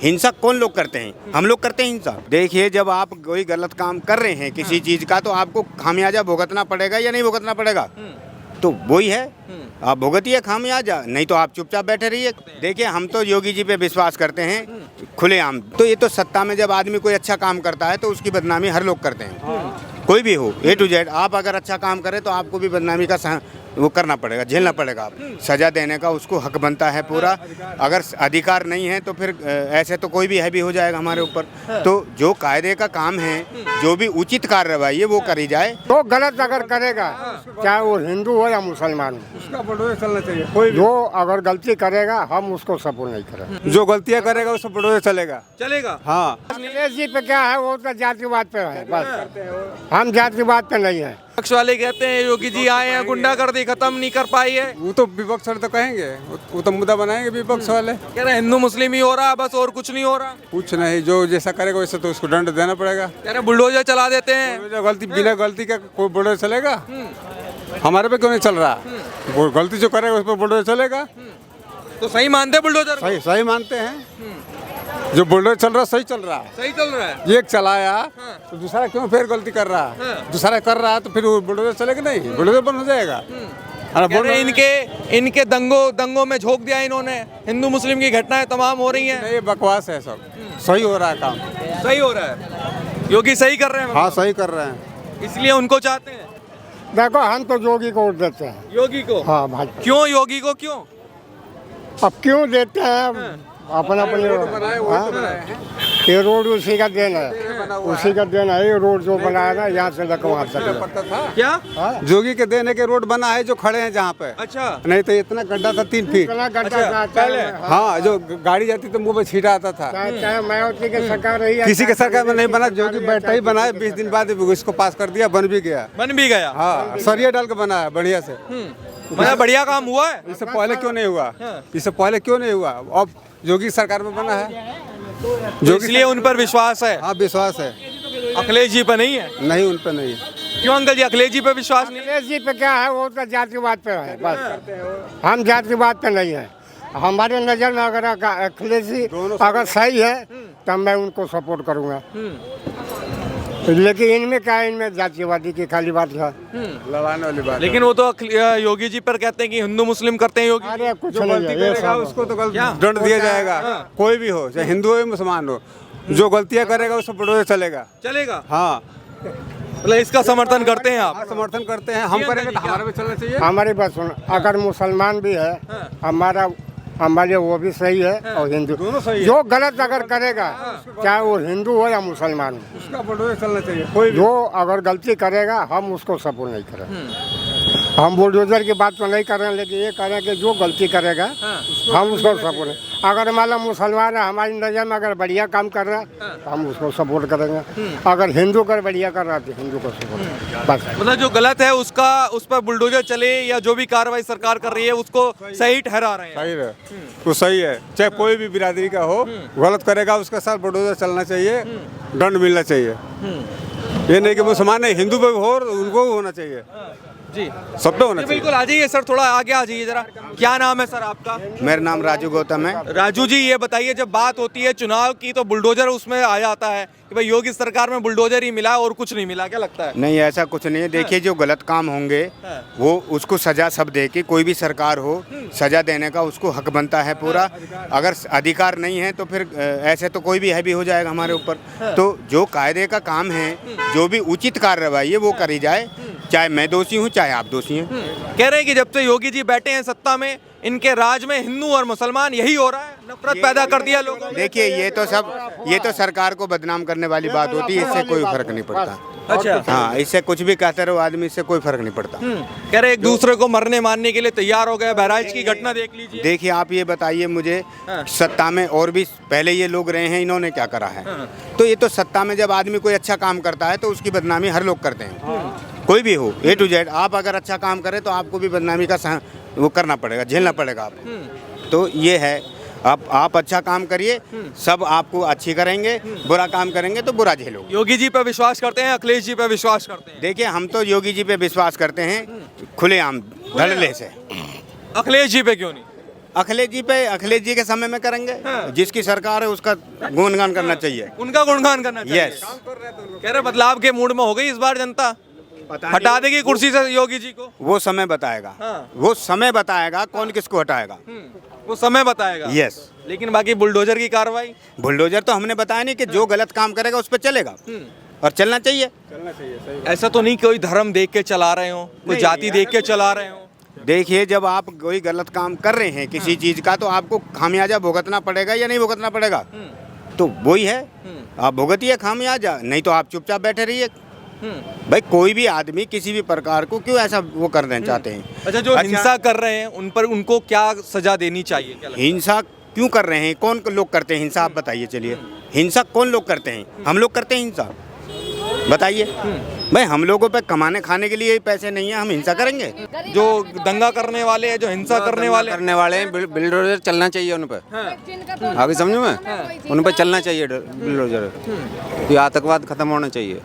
हिंसा कौन लोग करते हैं? हम लोग करते हैं हिंसा। देखिए, जब आप कोई गलत काम कर रहे हैं किसी चीज का, तो आपको खामियाजा भुगतना पड़ेगा या नहीं भुगतना पड़ेगा? तो वही है, आप भुगतिए खामियाजा, नहीं तो आप चुपचाप बैठे रहिए। देखिए, हम तो योगी जी पे विश्वास करते हैं खुलेआम। तो ये तो सत्ता में जब आदमी कोई अच्छा काम करता है तो उसकी बदनामी हर लोग करते हैं, कोई भी हो, A to Z। आप अगर अच्छा काम करें तो आपको भी बदनामी का वो करना पड़ेगा, झेलना पड़ेगा। आप सजा देने का उसको हक बनता है पूरा। अगर अधिकार नहीं है तो फिर ऐसे तो कोई भी हैवी हो जाएगा हमारे ऊपर। तो जो कायदे का काम है, जो भी उचित कार्रवाई है वो करी जाए। तो गलत अगर करेगा, चाहे वो हिंदू हो या मुसलमान हो, उसका बुलडोजर चलना चाहिए। कोई जो अगर गलती करेगा हम उसको सपोर्ट नहीं करेंगे। जो गलतियां करेगा उसको बुलडोजर चलेगा। चलेगा। हाँ, अखिलेश जी पे क्या है, वो तो जातिवाद पे है बस। हम जातिवाद पे नहीं है। विपक्ष वाले कहते हैं योगी जी आए हैं, गुंडागर्दी खत्म नहीं कर पाई है। वो तो विपक्ष वाले तो कहेंगे, वो तो मुद्दा बनाएंगे विपक्ष वाले। कह रहे हैं हिंदू मुस्लिम ही हो रहा है बस, और कुछ नहीं हो रहा। कुछ नहीं, जो जैसा करेगा वैसे तो उसको दंड देना पड़ेगा। कह रहे बुलडोजर चला देते हैं। जो गलती बिना गलती का कोई बुलडोजर चलेगा? हमारे पे क्यों नहीं चल रहा? वो गलती जो करेगा उस पर बुलडोजर चलेगा। तो सही मानते हैं बुलडोजर को? सही सही मानते हैं। जो बुलडोजर चल रहा सही चल रहा है। सही चल रहा है। एक चलाया तो दूसरा क्यों फिर गलती कर रहा है? दूसरा कर रहा है तो फिर वो बुलडोजर चलेगा नहीं, बुलडोजर बंद हो जाएगा। कह रहे हैं इनके दंगों में झोंक दिया इन्होंने। हिंदू मुस्लिम की घटनाएं तमाम हो रही हैं। ये बकवास है, सब सही हो रहा है काम। सही हो रहा है, योगी सही कर रहे हैं। हाँ, सही कर रहे हैं। इसलिए उनको चाहते हैं। देखो, हम तो योगी को वोट देते हैं। योगी को? हाँ भाई। क्यों योगी को क्यों? अब क्यों देते हैं? अपना अपने ये रोड उसी का देना है, उसी का देना है। ये रोड जो बनाया ना, यहाँ से लखवा तक। क्या जोगी के देने के रोड बना है जो खड़े हैं जहाँ पे। अच्छा। नहीं तो इतना गड्ढा था 3 फीट। इतना गड्ढा अच्छा, था पहले? हाँ, जो गाड़ी जाती तो मुंह में छीटा आता था। चाहे मायावती की सरकार रही, किसी के सरकार में नहीं बना, जोगी बैठा ही बनाया। 20 दिन बाद इसको पास कर दिया, बन भी गया। बन भी गया। हाँ, सरिया डाल के बना है बढ़िया से। मतलब बढ़िया काम हुआ है। इससे पहले क्यों नहीं हुआ? इससे पहले क्यों नहीं हुआ? अब जोगी सरकार में बना है, जो इसलिए उन पर विश्वास है। हाँ, विश्वास है। अखिलेश जी पे नहीं है? नहीं, उन पे नहीं। क्यों अंकल जी, अखिलेश जी पे विश्वास नहीं? अखिलेश जी पे क्या है, वो तो जातिवाद पे है बस। हम जातिवाद पे नहीं है। हमारे नज़र में अगर अखिलेश जी अगर सही है तब मैं उनको सपोर्ट करूँगा। लेकिन इनमें क्या है, इनमें जातिवादी की खाली बात है, लड़ाने वाली बात। लेकिन वो तो योगी जी पर कहते हैं कि हिंदू मुस्लिम करते हैं योगी। अरे कुछ जो नहीं गलती है, ये करेगा सब उसको तो क्या? दंड दिया जाएगा। कोई भी हो, चाहे हिंदू हो या मुसलमान हो, जो गलतियां करेगा उसको बुलडोजर चलेगा। चलेगा। हाँ, मतलब इसका समर्थन करते हैं आप? हाँ, समर्थन करते हैं। हम करेंगे तो हमारा भी चलना चाहिए। हमारी बात सुन, अगर मुसलमान भी है हमारे वो भी सही है, और हिंदू दोनों सही है। जो गलत अगर करेगा, चाहे वो हिंदू हो या मुसलमान हो, उसका बुलडोजर चलना चाहिए। कोई जो अगर गलती करेगा हम उसको सपोर्ट नहीं करेंगे। हम बुलडोजर की बात तो नहीं कर रहे हैं, लेकिन ये कह रहे हैं कि जो गलती करेगा हम उसको सपोर्ट नहीं। अगर मान लो मुसलमान है, हमारी नज़र में अगर बढ़िया काम कर रहा है तो हम उसको सपोर्ट करेंगे। अगर हिंदू कर बढ़िया कर रहा है तो हिंदू को सपोर्ट बस। मतलब जो गलत है उसका, उस पर बुलडोजर चले या जो भी कार्रवाई सरकार कर रही है उसको सही ठहरा रहे हैं। सही है, तो सही है। चाहे कोई भी बिरादरी का हो, गलत करेगा उसके साथ बुलडोजर चलना चाहिए, दंड मिलना चाहिए। ये नहीं कि मुसलमान नहीं, हिंदू पे भी हो, उनको भी होना चाहिए। जी, सब पे होना जी, चाहिए। बिल्कुल। आ जाइए सर, थोड़ा आगे आ जाइए जरा। क्या नाम है सर आपका? मेरा नाम राजू गौतम है। राजू जी, ये बताइए, जब बात होती है चुनाव की तो बुलडोजर उसमें आ जाता है कि भाई योगी सरकार में बुलडोजर ही मिला और कुछ नहीं मिला, क्या लगता है? नहीं, ऐसा कुछ नहीं है। देखिए, जो गलत काम होंगे वो उसको सजा सब दे के, कोई भी सरकार हो, सजा देने का उसको हक बनता है पूरा। अगर अधिकार नहीं है तो फिर ऐसे तो कोई भी हैवी हो जाएगा हमारे ऊपर। तो जो कायदे का काम है, जो भी उचित कार्रवाई है वो करी जाए। चाहे मैं दोषी हूँ, चाहे आप दोषी हैं। कह रहे हैं कि जब से योगी जी बैठे हैं सत्ता में, इनके राज में हिंदू और मुसलमान यही हो रहा है, नफरत पैदा कर दिया लोगों ने। देखिए, ये तो सरकार को बदनाम करने वाली बात होती है, इससे कोई फर्क नहीं पड़ता। अच्छा। हाँ, इससे कुछ भी कहते रहो आदमी, इससे कोई फर्क नहीं पड़ता। कह रहे एक दूसरे को मरने मारने के लिए तैयार हो गए। बहराइच की घटना देख लीजिए। देखिए, आप ये बताइए मुझे, सत्ता में और भी पहले ये लोग रहे हैं, इन्होंने क्या करा है? तो ये तो सत्ता में जब आदमी कोई अच्छा काम करता है तो उसकी बदनामी हर लोग करते हैं, कोई भी हो, A to Z। आप अगर अच्छा काम करें तो आपको भी बदनामी का वो करना पड़ेगा, झेलना पड़ेगा आपको। तो ये है, आप अच्छा काम करिए, सब आपको अच्छी करेंगे। बुरा काम करेंगे तो बुरा झेलोगे। योगी जी पे विश्वास करते हैं, अखिलेश जी पे विश्वास करते हैं? देखिए, हम तो योगी जी पे विश्वास करते हैं खुलेआम, धड़ल्ले से। अखिलेश जी पे क्यों नहीं? अखिलेश जी के समय में करेंगे। जिसकी सरकार है उसका गुणगान करना चाहिए। उनका गुणगान करना चाहिए। यस, कह रहे बदलाव के मूड में हो गई इस बार जनता, हटा देगी कुर्सी से योगी जी को। वो समय बताएगा। हाँ। वो समय बताएगा कौन किसको हटाएगा। वो समय बताएगा। यस, लेकिन बाकी बुलडोजर की कार्रवाई, बुलडोजर तो हमने बताया नहीं कि जो गलत काम करेगा उस पर चलेगा और चलना चाहिए। ऐसा तो नहीं कोई धर्म देख के चला रहे हो, कोई नहीं, जाति देख के चला रहे हो। देखिए, जब आप कोई गलत काम कर रहे हैं किसी चीज का, तो आपको खामियाजा भुगतना पड़ेगा या नहीं भुगतना पड़ेगा। तो वही है, आप भुगतिए खामियाजा, नहीं तो आप चुपचाप बैठे रहिए। भाई कोई भी आदमी किसी भी प्रकार को क्यों ऐसा वो करना चाहते हैं। अच्छा, जो हिंसा कर रहे हैं उन पर उनको क्या सजा देनी चाहिए, क्या लगता है? हिंसा क्यों कर रहे हैं, कौन लोग करते हैं हिंसा, आप बताइए। चलिए, हिंसा कौन लोग करते हैं? हम लोग करते हैं हिंसा, बताइए। भाई हम लोगों पे कमाने खाने के लिए पैसे नहीं है, हम हिंसा करेंगे। जो दंगा करने वाले हैं, जो हिंसा करने वाले हैं बुलडोजर चलना चाहिए उन पर। आगे समझो मैं, उन पर चलना चाहिए बुलडोजर। ये आतंकवाद खत्म होना चाहिए।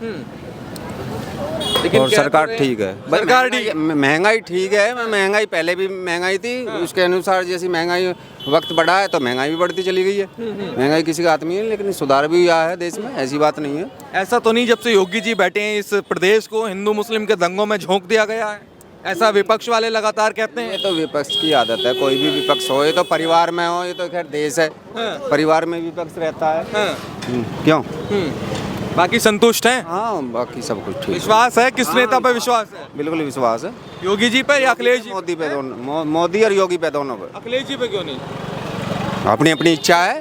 लेकिन और क्या सरकार करें? ठीक है, सरकार ठीक है। महंगाई ठीक है। महंगाई पहले भी महंगाई थी, उसके अनुसार जैसी महंगाई वक्त बढ़ा है तो महंगाई भी बढ़ती चली गई है। महंगाई किसी का हाथ में है, लेकिन सुधार भी आया है देश में, ऐसी बात नहीं है। ऐसा तो नहीं जब से योगी जी बैठे हैं इस प्रदेश को हिंदू मुस्लिम के दंगों में झोंक दिया गया है, ऐसा विपक्ष वाले लगातार कहते हैं। ये तो विपक्ष की आदत है, कोई भी विपक्ष हो, ये तो परिवार में हो, ये तो खैर देश है, परिवार में विपक्ष रहता है। क्यों? बाकी संतुष्ट हैं? हाँ, बाकी सब कुछ ठीक है। विश्वास है, किस नेता पर विश्वास है? बिल्कुल विश्वास है। योगी जी पर या अखिलेश जी? मोदी पे दोनों, मोदी और योगी पे दोनों पे। अखिलेश जी पे क्यों नहीं? अपनी अपनी इच्छा है,